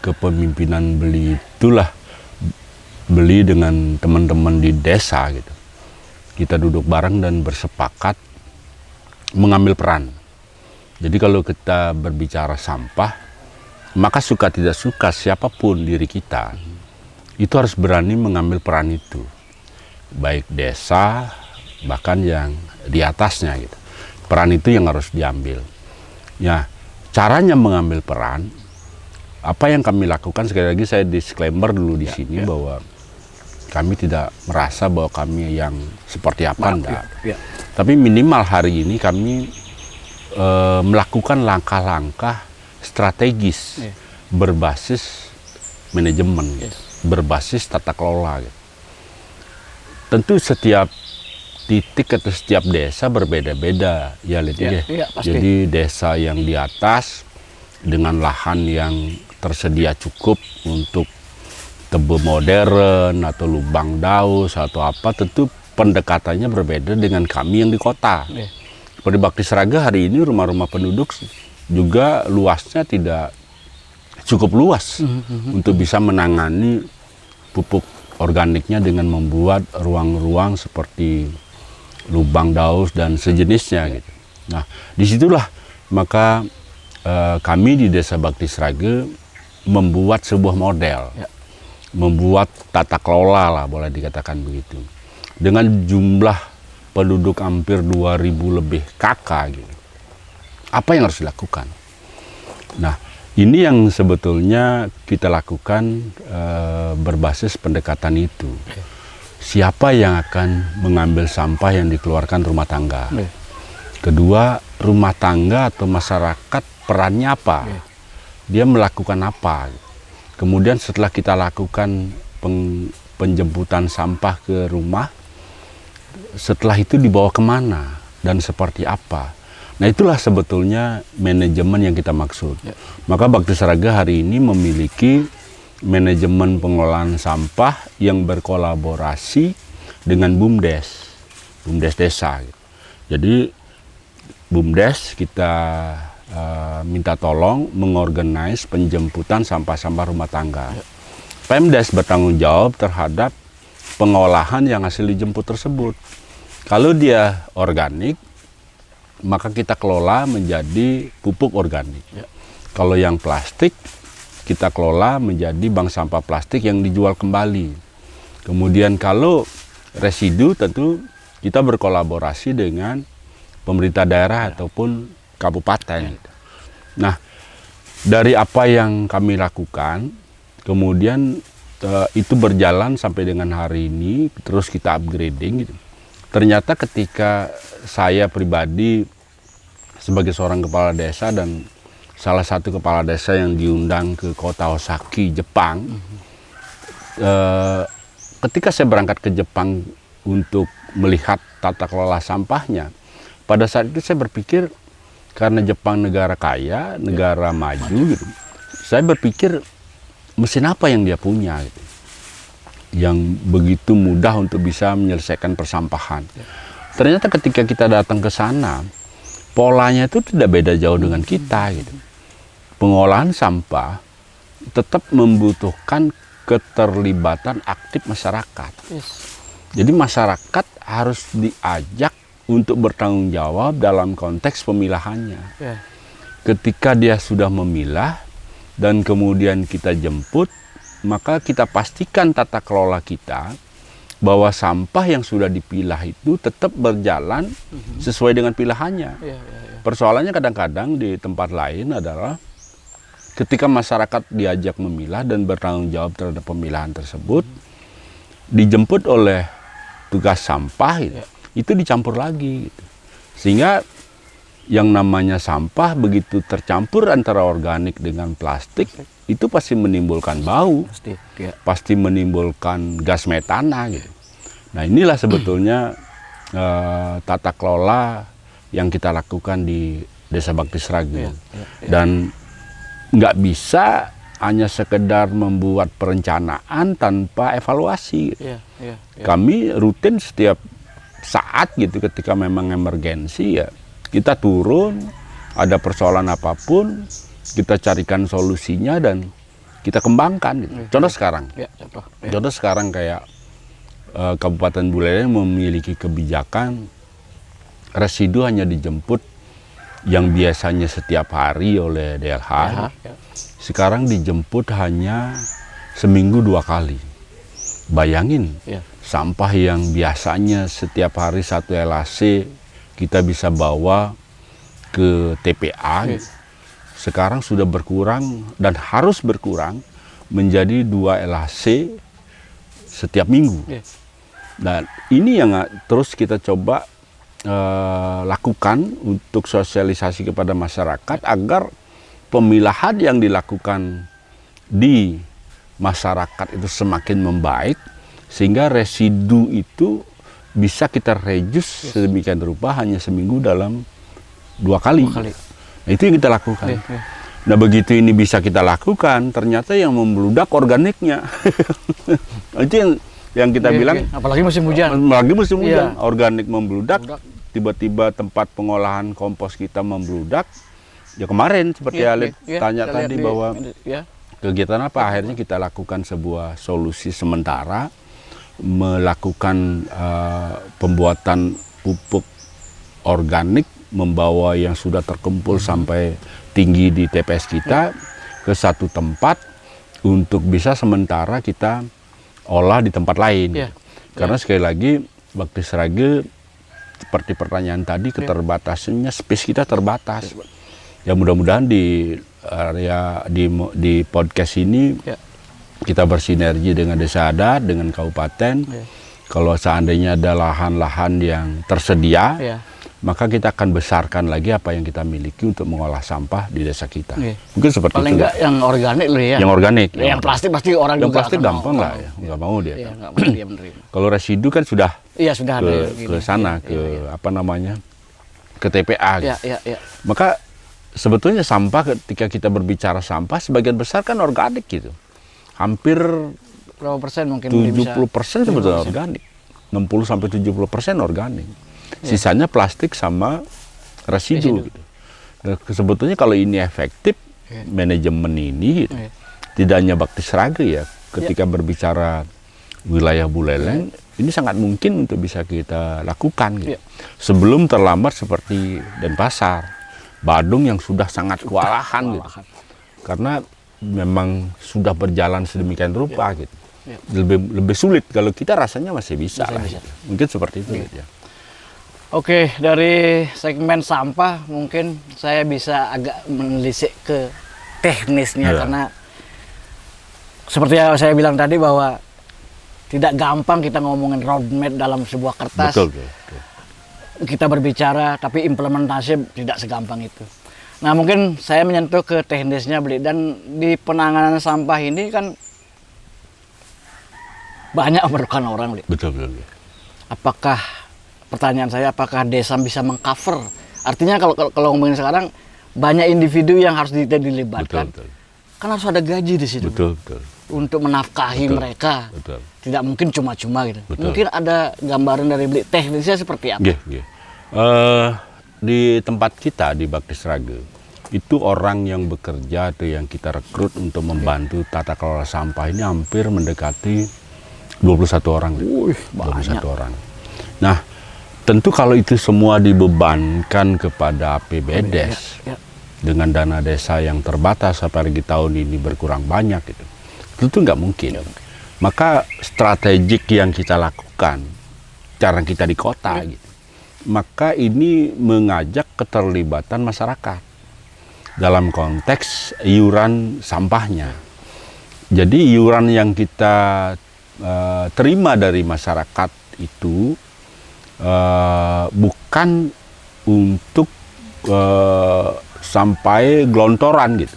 kepemimpinan beli itulah, beli dengan teman-teman di desa gitu. Kita duduk bareng dan bersepakat mengambil peran. Jadi kalau kita berbicara sampah, maka suka tidak suka siapapun diri kita, itu harus berani mengambil peran itu. Baik desa, bahkan yang di atasnya gitu. Peran itu yang harus diambil. Ya, caranya mengambil peran, apa yang kami lakukan, sekali lagi saya disclaimer dulu di sini bahwa kami tidak merasa bahwa kami yang seperti apa, enggak. Tapi minimal hari ini kami melakukan langkah-langkah strategis berbasis manajemen, berbasis tata kelola. Gitu. Tentu setiap titik atau setiap desa berbeda-beda, ya Lid. Jadi desa yang di atas dengan lahan yang tersedia cukup untuk tebe modern atau lubang daus atau apa, tentu pendekatannya berbeda dengan kami yang di kota. Seperti Bakti Seraga hari ini rumah-rumah penduduk juga luasnya tidak cukup luas untuk bisa menangani pupuk organiknya dengan membuat ruang-ruang seperti lubang daus dan sejenisnya gitu. Nah, disitulah maka kami di Desa Bakti Seraga membuat sebuah model, membuat tata kelola lah, boleh dikatakan begitu. Dengan jumlah penduduk hampir 2000 lebih kakak gitu. Apa yang harus dilakukan? Nah, ini yang sebetulnya kita lakukan berbasis pendekatan itu. siapa yang akan mengambil sampah yang dikeluarkan rumah tangga. Iya. Kedua, rumah tangga atau masyarakat perannya apa? Iya. Dia melakukan apa? Kemudian setelah kita lakukan penjemputan sampah ke rumah, setelah itu dibawa kemana dan seperti apa? Nah, itulah sebetulnya manajemen yang kita maksud. Ya. Maka Bakti Sraga hari ini memiliki manajemen pengelolaan sampah yang berkolaborasi dengan BUMDes desa. Jadi BUMDes kita minta tolong mengorganize penjemputan sampah-sampah rumah tangga. Ya. Pemdes bertanggung jawab terhadap pengolahan yang hasil dijemput tersebut. Kalau dia organik, maka kita kelola menjadi pupuk organik. Ya. Kalau yang plastik, kita kelola menjadi bank sampah plastik yang dijual kembali. Kemudian kalau residu tentu kita berkolaborasi dengan pemerintah daerah ataupun kabupaten. Nah, dari apa yang kami lakukan, kemudian itu berjalan sampai dengan hari ini, terus kita upgrading gitu. Ternyata ketika saya pribadi sebagai seorang kepala desa dan salah satu kepala desa yang diundang ke kota Osaki, Jepang, ketika saya berangkat ke Jepang untuk melihat tata kelola sampahnya, pada saat itu saya berpikir, karena Jepang negara kaya, negara maju gitu, saya berpikir mesin apa yang dia punya gitu, yang begitu mudah untuk bisa menyelesaikan persampahan. Ternyata ketika kita datang ke sana, polanya itu tidak beda jauh dengan kita gitu. Pengolahan sampah tetap membutuhkan keterlibatan aktif masyarakat. Yes. Jadi masyarakat harus diajak untuk bertanggung jawab dalam konteks pemilahannya. Ya. Ketika dia sudah memilah dan kemudian kita jemput, maka kita pastikan tata kelola kita bahwa sampah yang sudah dipilah itu tetap berjalan sesuai dengan pilihannya. Ya, ya, ya. Persoalannya kadang-kadang di tempat lain adalah ketika masyarakat diajak memilah dan bertanggung jawab terhadap pemilahan tersebut, dijemput oleh tugas sampah gitu, itu dicampur lagi gitu. Sehingga yang namanya sampah begitu tercampur antara organik dengan plastik, itu pasti menimbulkan bau, Pasti. Ya. pasti menimbulkan gas metana gitu. Nah, inilah sebetulnya tata kelola yang kita lakukan di Desa Bakti Sraga. Dan nggak bisa hanya sekedar membuat perencanaan tanpa evaluasi gitu. Ya, ya, ya. Kami rutin setiap saat gitu, ketika memang emergensi ya kita turun, ada persoalan apapun kita carikan solusinya dan kita kembangkan gitu. Contoh sekarang, Ya, contoh. Ya. contoh sekarang kayak Kabupaten Buleleng memiliki kebijakan residu hanya dijemput yang biasanya setiap hari oleh DLH, Ya. sekarang dijemput hanya seminggu 2 kali. Bayangin, Ya. sampah yang biasanya setiap hari 1 LAC kita bisa bawa ke TPA, Ya. sekarang sudah berkurang dan harus berkurang menjadi 2 LAC setiap minggu. Ya. Dan ini yang terus kita coba lakukan untuk sosialisasi kepada masyarakat agar pemilahan yang dilakukan di masyarakat itu semakin membaik, sehingga residu itu bisa kita reduce sedemikian rupa hanya seminggu dalam 2 kali. 2 kali. Nah, itu yang kita lakukan. Ya, ya. Nah, begitu ini bisa kita lakukan, ternyata yang membludak organiknya. Itu yang kita Oke, bilang, oke. Apalagi musim hujan. lagi musim hujan, Iya. organik membludak, Membludak. tiba-tiba tempat pengolahan kompos kita membludak. Ya kemarin seperti Iya, Alit iya, tanya kita tadi lihat bahwa ya. kegiatan apa, akhirnya kita lakukan sebuah solusi sementara, melakukan pembuatan pupuk organik, membawa yang sudah terkumpul sampai tinggi di TPS kita ke satu tempat untuk bisa sementara kita olah di tempat lain. Ya. Karena sekali lagi Bakti Sraga seperti pertanyaan tadi, keterbatasannya space kita terbatas. Ya mudah-mudahan di area di podcast ini Ya. kita bersinergi dengan desa adat, dengan kabupaten, Ya. Kalau seandainya ada lahan-lahan yang tersedia, Iya. maka kita akan besarkan lagi apa yang kita miliki untuk mengolah sampah di desa kita. Iya. Mungkin seperti Paling itu. enggak yang organik loh ya. Yang organik. Yang plastik pasti orang Yang juga plastik akan gampang mau. lah ya, nggak mau dia. Iya, nggak mau dia menerima. Kalau residu kan sudah Iya, sudah ada yang ke gini. sana, Iya, ke iya, apa namanya, ke TPA. Iya, gitu. iya, iya. Maka sebetulnya sampah, ketika kita berbicara sampah, sebagian besar kan organik gitu. Hampir Berapa persen mungkin 70% sebetulnya organik. 60-70% organik. Sisanya plastik sama residu. Gitu. Nah, sebetulnya kalau ini efektif, manajemen ini gitu, Iya. tidak hanya Bakti Sraga ya, ketika berbicara wilayah Buleleng, ini sangat mungkin untuk bisa kita lakukan. Gitu. Iya. Sebelum terlambat seperti Denpasar, Badung yang sudah sangat kewalahan. Gitu. Karena memang sudah berjalan sedemikian rupa gitu. Ya. Lebih sulit. Kalau kita rasanya masih bisa lah. Bisa. Gitu. Mungkin seperti itu gitu ya. Oke, dari segmen sampah mungkin saya bisa agak menelisik ke teknisnya Ya. karena seperti yang saya bilang tadi bahwa tidak gampang kita ngomongin roadmap dalam sebuah kertas. Betul. Kita berbicara tapi implementasi tidak segampang itu. Nah, mungkin saya menyentuh ke teknisnya Beli, dan di penanganan sampah ini kan banyak memerlukan orang Beli. Betul. Apakah, pertanyaan saya, apakah desa bisa mengcover? Artinya kalau ngomongin sekarang banyak individu yang harus dilibatkan. Betul. Kan harus ada gaji di situ. Betul. Untuk menafkahi Betul. mereka. Betul. Tidak mungkin cuma-cuma gitu. Betul. Mungkin ada gambaran dari Beli teknisnya seperti apa? Nggih. Di tempat kita di Bakti Sraga, itu orang yang bekerja atau yang kita rekrut untuk membantu tata kelola sampah ini hampir mendekati 21 orang. 21 orang. Nah, tentu kalau itu semua dibebankan kepada APBDes Ya. dengan dana desa yang terbatas, apalagi tahun ini berkurang banyak gitu, tentu nggak mungkin. Maka strategik yang kita lakukan, cara kita di kota gitu, maka ini mengajak keterlibatan masyarakat dalam konteks iuran sampahnya. Jadi iuran yang kita terima dari masyarakat itu bukan untuk sampai gelontoran gitu.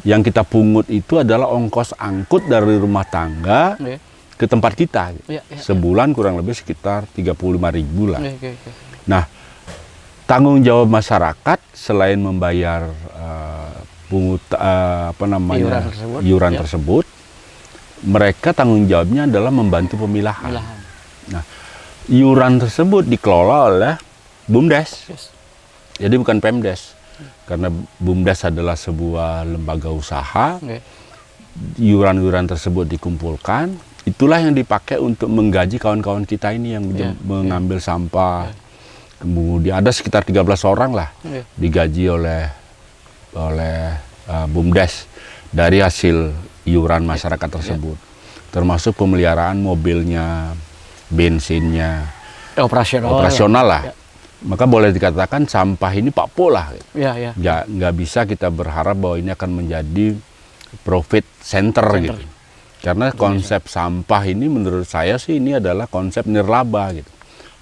Yang kita pungut itu adalah ongkos angkut dari rumah tangga Oke. ke tempat kita. Gitu. Ya. Sebulan kurang lebih sekitar 35.000 lah. Oke. Nah, tanggung jawab masyarakat selain membayar iuran Ya. tersebut, mereka tanggung jawabnya adalah membantu pemilahan. Nah, iuran tersebut dikelola oleh BUMDes. Yes. Jadi bukan Pemdes. Karena BUMDes adalah sebuah lembaga usaha. Oke. Iuran-iuran tersebut dikumpulkan, itulah yang dipakai untuk menggaji kawan-kawan kita ini yang mengambil sampah. Kemudian ada sekitar 13 orang lah digaji oleh BUMDes dari hasil iuran masyarakat tersebut. Termasuk pemeliharaan mobilnya, bensinnya, operasional lah. Maka boleh dikatakan sampah ini pakpo lah. Ya. Nggak bisa kita berharap bahwa ini akan menjadi profit center. Gitu. Karena konsep sampah ini menurut saya sih ini adalah konsep nirlaba gitu.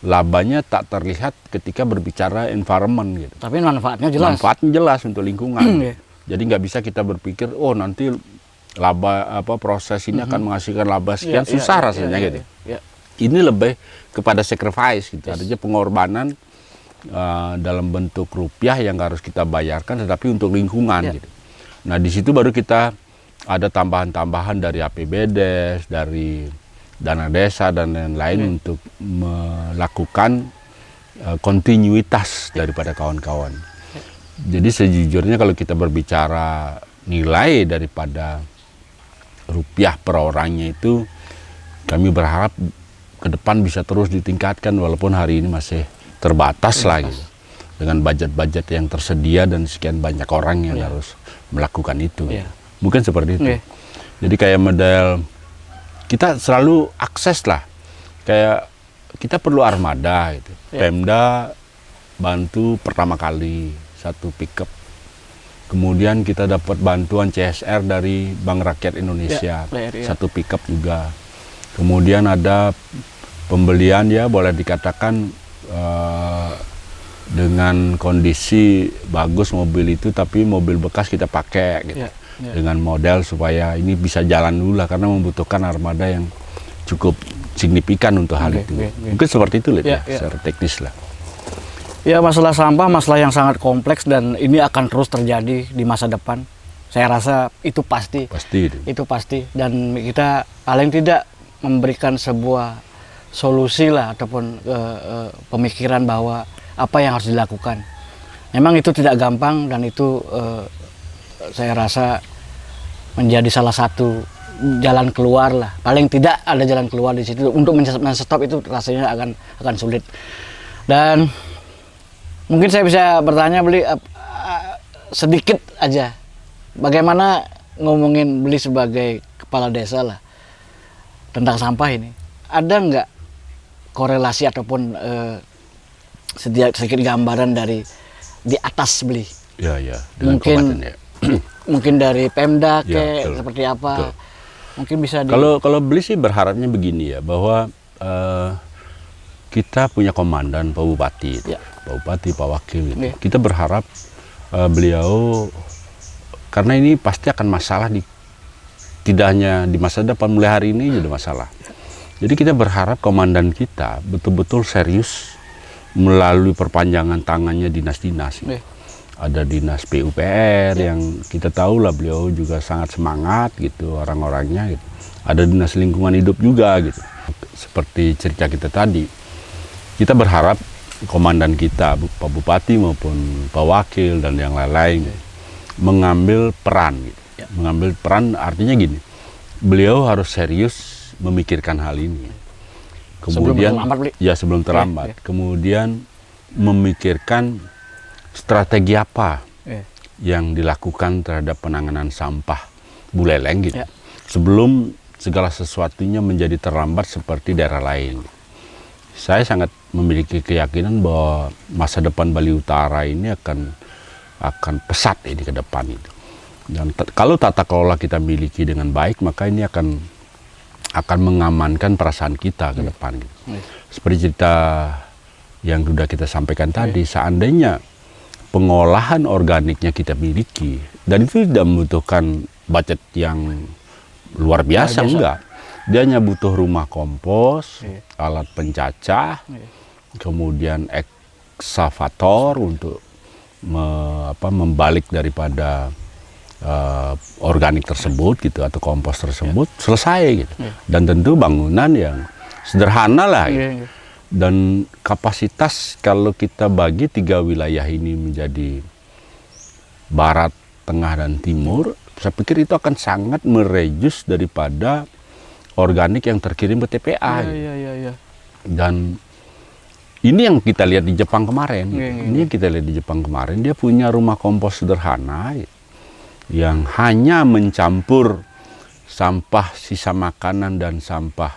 Labanya tak terlihat ketika berbicara environment gitu. Tapi manfaatnya jelas. Manfaatnya jelas untuk lingkungan. Iya. Jadi nggak bisa kita berpikir nanti laba proses ini akan menghasilkan laba sekian, susah rasanya gitu. Ya. Ini lebih kepada sacrifice gitu. Artinya pengorbanan dalam bentuk rupiah yang harus kita bayarkan, tetapi untuk lingkungan gitu. Nah, di situ baru kita ada tambahan-tambahan dari APBDes, dari dana desa dan lain-lain untuk melakukan kontinuitas daripada kawan-kawan. Jadi sejujurnya kalau kita berbicara nilai daripada rupiah per orangnya itu, kami berharap ke depan bisa terus ditingkatkan walaupun hari ini masih terbatas lah gitu. Dengan budget-budget yang tersedia dan sekian banyak orang yang harus melakukan itu. Mungkin seperti itu. Jadi kayak model kita selalu akses lah. Kayak kita perlu armada gitu. Pemda bantu pertama kali 1 pickup. Kemudian kita dapat bantuan CSR dari Bank Rakyat Indonesia, 1 pickup juga. Kemudian ada pembelian ya boleh dikatakan dengan kondisi bagus mobil itu, tapi mobil bekas kita pakai gitu. Dengan model supaya ini bisa jalan dulu lah, karena membutuhkan armada yang cukup signifikan untuk hal itu. Mungkin seperti itu ya, secara teknis lah. Ya, masalah sampah masalah yang sangat kompleks dan ini akan terus terjadi di masa depan. Saya rasa itu pasti. Itu pasti, dan kita paling tidak memberikan sebuah solusi lah ataupun pemikiran bahwa apa yang harus dilakukan. Memang itu tidak gampang, dan itu saya rasa menjadi salah satu jalan keluar lah. Paling tidak ada jalan keluar di situ. Untuk men-stop itu rasanya akan sulit. Dan mungkin saya bisa bertanya Beli sedikit aja, bagaimana ngomongin Beli sebagai kepala desa lah tentang sampah ini, ada nggak korelasi ataupun sedikit gambaran dari di atas Beli? Ya. Mungkin mungkin dari Pemda seperti apa? Betul. Mungkin bisa kalau Beli sih berharapnya begini ya, bahwa kita punya komandan Pak Bupati, Pak Bupati, Pak Wakil gitu. Kita berharap beliau, karena ini pasti akan masalah tidak hanya di masa depan, mulai hari ini sudah masalah. Jadi kita berharap komandan kita betul-betul serius melalui perpanjangan tangannya dinas-dinas. Ada dinas PUPR yang kita tahu lah beliau juga sangat semangat gitu orang-orangnya gitu. Ada dinas lingkungan hidup juga gitu. Seperti cerita kita tadi, kita berharap komandan kita Pak Bupati maupun Pak Wakil dan yang lain-lain mengambil peran gitu. Mengambil peran artinya gini, beliau harus serius memikirkan hal ini. Kemudian sebelum terlambat. Kemudian memikirkan strategi apa yang dilakukan terhadap penanganan sampah Buleleng gitu. Sebelum segala sesuatunya menjadi terlambat seperti daerah lain. Saya sangat memiliki keyakinan bahwa masa depan Bali Utara ini akan pesat ini ke depan itu. Dan kalau tata kelola kita miliki dengan baik, maka ini akan mengamankan perasaan kita ke depan. Gitu. Seperti cerita yang sudah kita sampaikan tadi, seandainya pengolahan organiknya kita miliki, dan itu tidak membutuhkan budget yang luar biasa, enggak. Dia hanya butuh rumah kompos, alat pencacah, kemudian eksavator untuk membalik daripada organik tersebut gitu, atau kompos tersebut, selesai gitu. Dan tentu bangunan yang sederhana lah gitu. Dan kapasitas kalau kita bagi 3 wilayah ini menjadi barat, tengah, dan timur, saya pikir itu akan sangat merejus daripada organik yang terkirim ke TPA. Dan ini yang kita lihat di Jepang kemarin. Ini yang kita lihat di Jepang kemarin, dia punya rumah kompos sederhana yang hanya mencampur sampah sisa makanan dan sampah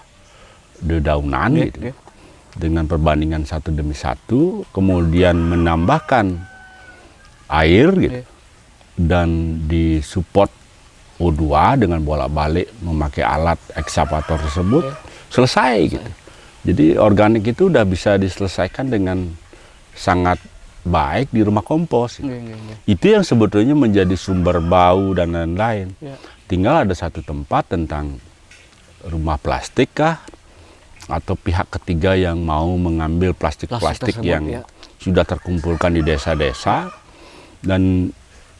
dedaunan gitu. Dengan perbandingan 1:1, kemudian menambahkan air gitu, dan disupport O2 dengan bolak-balik memakai alat eksavator tersebut, selesai gitu. Jadi organik itu udah bisa diselesaikan dengan sangat baik di rumah kompos. Itu yang sebetulnya menjadi sumber bau dan lain-lain. Tinggal ada satu tempat tentang rumah plastik kah, atau pihak ketiga yang mau mengambil plastik-plastik yang sudah terkumpulkan di desa-desa. Dan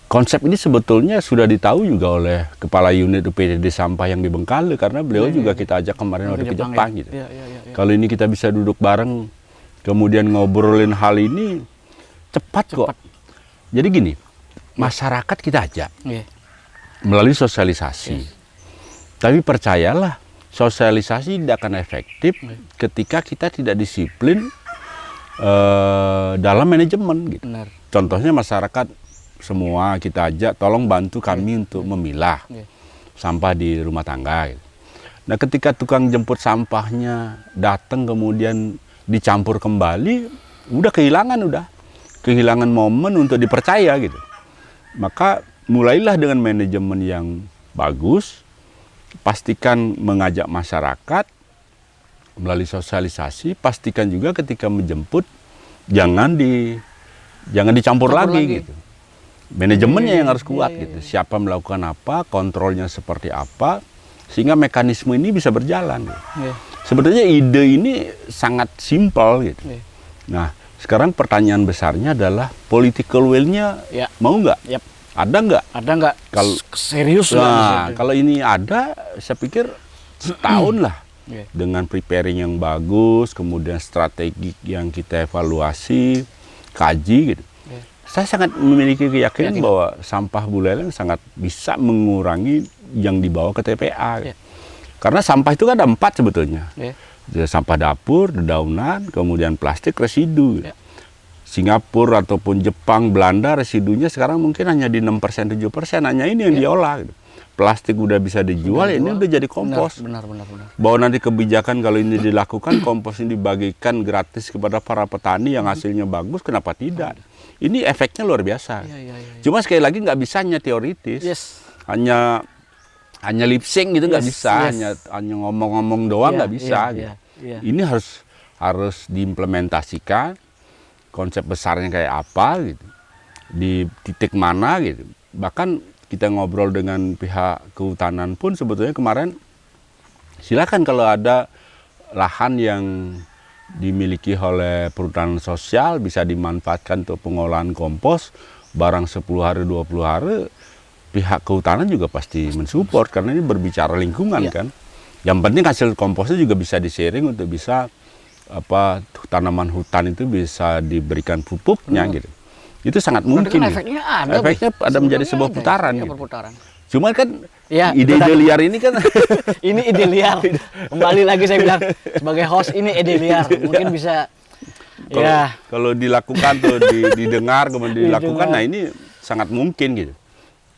konsep ini sebetulnya sudah ditahu juga oleh Kepala Unit UPTD Sampah yang di Bengkale, karena beliau juga kita ajak kemarin waktu ke Jepang gitu. Kalau ini kita bisa duduk bareng, kemudian ngobrolin hal ini, cepat kok. Jadi gini, masyarakat kita ajak melalui sosialisasi. Tapi percayalah, sosialisasi tidak akan efektif ketika kita tidak disiplin dalam manajemen gitu. Contohnya masyarakat semua kita ajak, tolong bantu kami untuk memilah sampah di rumah tangga gitu. Nah, ketika tukang jemput sampahnya datang kemudian dicampur kembali, udah kehilangan momen untuk dipercaya gitu. Maka mulailah dengan manajemen yang bagus. Pastikan mengajak masyarakat melalui sosialisasi, pastikan juga ketika menjemput jangan dicampur lagi gitu. Manajemennya yang harus kuat gitu. Siapa melakukan apa, kontrolnya seperti apa, sehingga mekanisme ini bisa berjalan. Gitu. Sebetulnya ide ini sangat simpel gitu. Nah, sekarang pertanyaan besarnya adalah political will-nya mau nggak? Ada nggak? Ada nggak? Kalau serius nah, kalau ini ada, saya pikir setahun lah dengan preparing yang bagus, kemudian strategi yang kita evaluasi, kaji gitu. Saya sangat memiliki keyakinan bahwa sampah Buleleng sangat bisa mengurangi yang dibawa ke TPA. Gitu. Karena sampah itu kan ada 4 sebetulnya. Sampah dapur, dedaunan, kemudian plastik, residu. Singapura ataupun Jepang, Belanda residunya sekarang mungkin hanya di 6%, 7%, hanya ini yang diolah. Gitu. Plastik udah bisa dijual, ini udah jadi kompos. Benar. Bahwa nanti kebijakan kalau ini dilakukan, kompos ini dibagikan gratis kepada para petani yang hasilnya bagus, kenapa tidak? Ini efeknya luar biasa. Cuma sekali lagi nggak bisa hanya teoritis, hanya lip sync gitu nggak bisa, hanya ngomong-ngomong doang nggak bisa. Gitu. Ini harus diimplementasikan. Konsep besarnya kayak apa gitu, di titik mana gitu. Bahkan kita ngobrol dengan pihak kehutanan pun sebetulnya kemarin, silakan kalau ada lahan yang dimiliki oleh perhutanan sosial bisa dimanfaatkan untuk pengolahan kompos, barang 10 hari 20 hari pihak kehutanan juga pasti mensupport karena ini berbicara lingkungan kan. Yang penting hasil komposnya juga bisa di-sharing untuk bisa tanaman hutan itu bisa diberikan pupuknya gitu. Itu sangat mungkin. Efeknya ada menjadi sebuah putaran. Gitu. Perputaran. Cuma kan ide-ide liar ini kan ini ide liar. Kembali lagi saya bilang sebagai host ini ide liar. Mungkin bisa kalau dilakukan tuh didengar kemudian dilakukan, nah ini sangat mungkin gitu.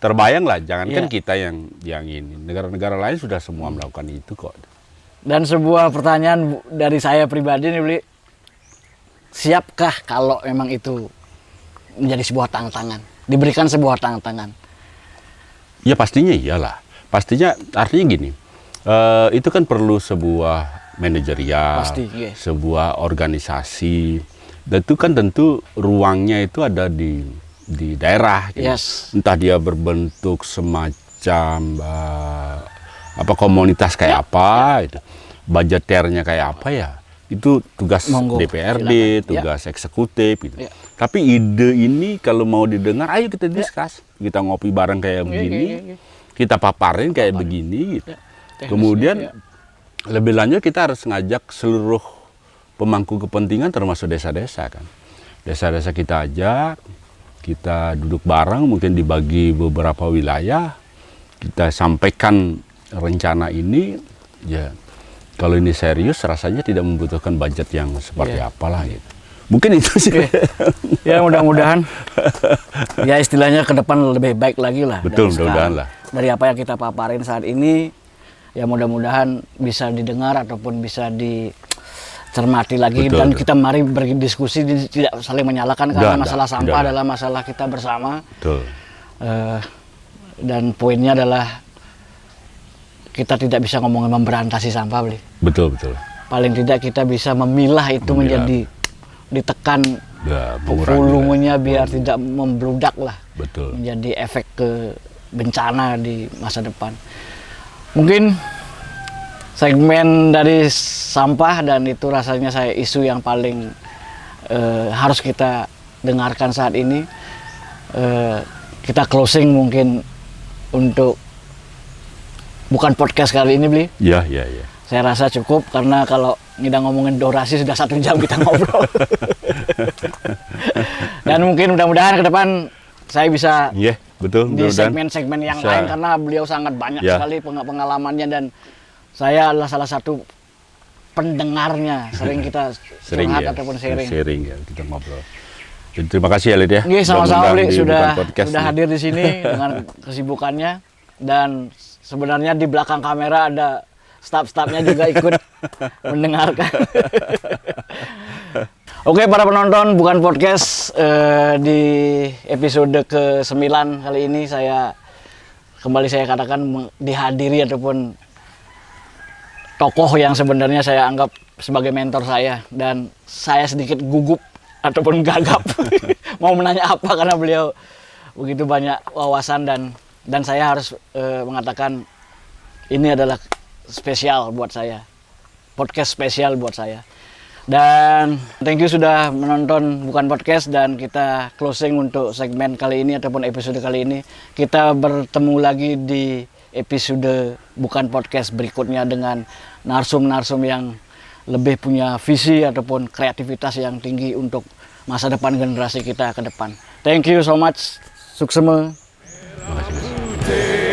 Terbayang lah, jangankan kita yang ini. Negara-negara lain sudah semua melakukan itu kok. Dan sebuah pertanyaan dari saya pribadi nih, Bli. Siapkah kalau memang itu menjadi sebuah tantangan? Diberikan sebuah tantangan? Ya pastinya iyalah. Pastinya artinya gini, itu kan perlu sebuah manajerial, sebuah organisasi. Dan itu kan tentu ruangnya itu ada di daerah. Gitu. Entah dia berbentuk semacam komunitas kayak apa, gitu. Budgeternya kayak apa ya, itu tugas DPRD, tugas eksekutif gitu. Tapi ide ini kalau mau didengar, ayo kita diskus, kita ngopi bareng kayak begini, kita paparin kayak begini gitu. Kemudian lebih lanjut kita harus ngajak seluruh pemangku kepentingan termasuk desa-desa kan. Desa-desa kita ajak, kita duduk bareng, mungkin dibagi beberapa wilayah, kita sampaikan rencana ini, ya kalau ini serius rasanya tidak membutuhkan budget yang seperti apalah gitu. Mungkin itu sih. Ya mudah-mudahan ya istilahnya ke depan lebih baik lagi lah. Betul, mudah-mudahan lah. Dari apa yang kita paparin saat ini, ya mudah-mudahan bisa didengar ataupun bisa dicermati lagi. Betul, dan kita mari berdiskusi, tidak saling menyalahkan karena masalah sampah adalah masalah kita bersama. Betul. Dan poinnya adalah kita tidak bisa ngomongin memberantasi sampah, Bli. Betul. Paling tidak kita bisa memilah itu menjadi ditekan volumenya biar tidak membludak lah. Betul. Menjadi efek ke bencana di masa depan. Mungkin segmen dari sampah dan itu rasanya isu yang paling harus kita dengarkan saat ini. Kita closing mungkin untuk bukan podcast kali ini, Bli. Iya. Saya rasa cukup karena kalau kita ngomongin durasi sudah 1 jam kita ngobrol. Dan mungkin mudah-mudahan ke depan saya bisa betul, di segmen-segmen yang lain karena beliau sangat banyak sekali pengalamannya dan saya adalah salah satu pendengarnya. Sering kita curhat ataupun sharing. Sharing ya, kita ngobrol. Jadi, terima kasih ya Lid ya. Sama-sama Bli sudah hadir di sini dengan kesibukannya dan sebenarnya di belakang kamera ada staf-stafnya juga ikut mendengarkan. Oke para penonton bukan podcast, di episode ke-9 kali ini saya katakan dihadiri ataupun tokoh yang sebenarnya saya anggap sebagai mentor saya, dan saya sedikit gugup ataupun gagap mau menanya apa karena beliau begitu banyak wawasan, dan saya harus mengatakan ini adalah spesial buat saya, podcast spesial buat saya. Dan thank you sudah menonton Bukan Podcast, dan kita closing untuk segmen kali ini ataupun episode kali ini. Kita bertemu lagi di episode Bukan Podcast berikutnya dengan narsum-narsum yang lebih punya visi ataupun kreativitas yang tinggi untuk masa depan generasi kita ke depan. Thank you so much. Suksema. Terima kasih.